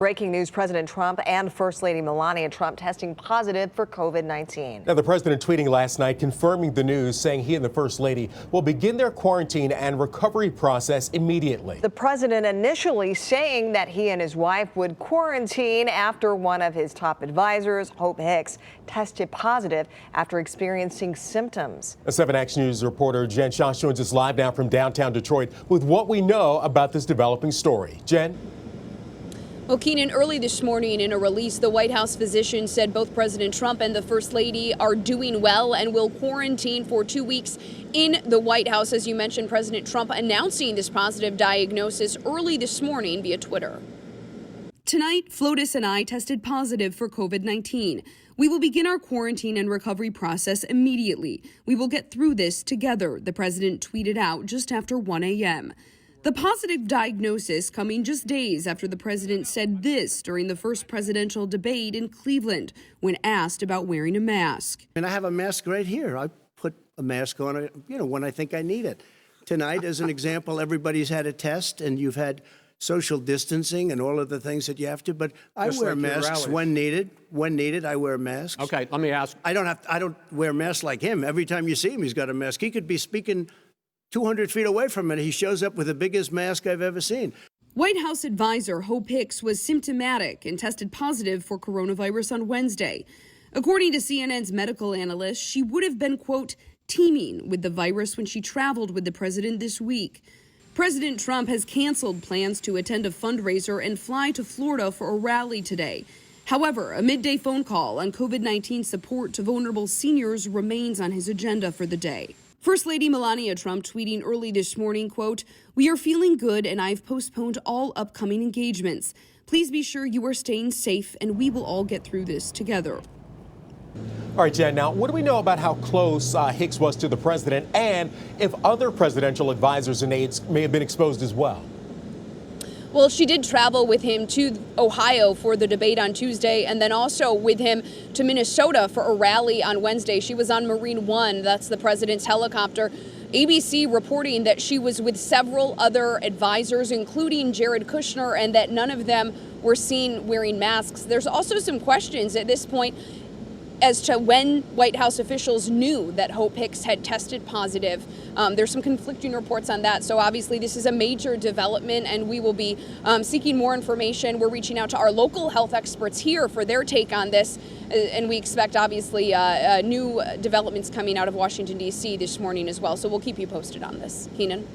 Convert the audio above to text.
Breaking news, President Trump and First Lady Melania Trump testing positive for COVID-19. Now, the president tweeting last night confirming the news, saying he and the First Lady will begin their quarantine and recovery process immediately. The president initially saying that he and his wife would quarantine after one of his top advisors, Hope Hicks, tested positive after experiencing symptoms. A 7 Action News reporter Jen Shaw joins us live now from downtown Detroit with what we know about this developing story. Jen? Well, Keenan, early this morning in a release, the White House physician said both President Trump and the First Lady are doing well and will quarantine for 2 weeks in the White House. As you mentioned, President Trump announcing this positive diagnosis early this morning via Twitter. Tonight, Flotus and I tested positive for COVID-19. We will begin our quarantine and recovery process immediately. We will get through this together, the president tweeted out just after 1 a.m. The positive diagnosis coming just days after the president said this during the first presidential debate in Cleveland when asked about wearing a mask. And I have a mask right here. I put a mask on, when I think I need it. Tonight, as an example, everybody's had a test and you've had social distancing and all of the things that you have to, but I wear masks when needed. When needed, I wear masks. Okay, let me ask. I don't wear masks like him. Every time you see him, he's got a mask. He could be speaking 200 feet away from it. He shows up with the biggest mask I've ever seen. White House advisor Hope Hicks was symptomatic and tested positive for coronavirus on Wednesday. According to CNN's medical analyst, she would have been, quote, teeming with the virus when she traveled with the president this week. President Trump has canceled plans to attend a fundraiser and fly to Florida for a rally today. However, a midday phone call on COVID-19 support to vulnerable seniors remains on his agenda for the day. First Lady Melania Trump tweeting early this morning, quote, "We are feeling good and I've postponed all upcoming engagements. Please be sure you are staying safe and we will all get through this together." All right, Jen, now what do we know about how close Hicks was to the president and if other presidential advisors and aides may have been exposed as well? Well, she did travel with him to Ohio for the debate on Tuesday and then also with him to Minnesota for a rally on Wednesday. She was on Marine One, that's the president's helicopter. ABC reporting that she was with several other advisors, including Jared Kushner, and that none of them were seen wearing masks. There's also some questions at this point as to when White House officials knew that Hope Hicks had tested positive. There's some conflicting reports on that. So obviously this is a major development and we will be seeking more information. We're reaching out to our local health experts here for their take on this. And we expect obviously new developments coming out of Washington, D.C. this morning as well. So we'll keep you posted on this. Keenan.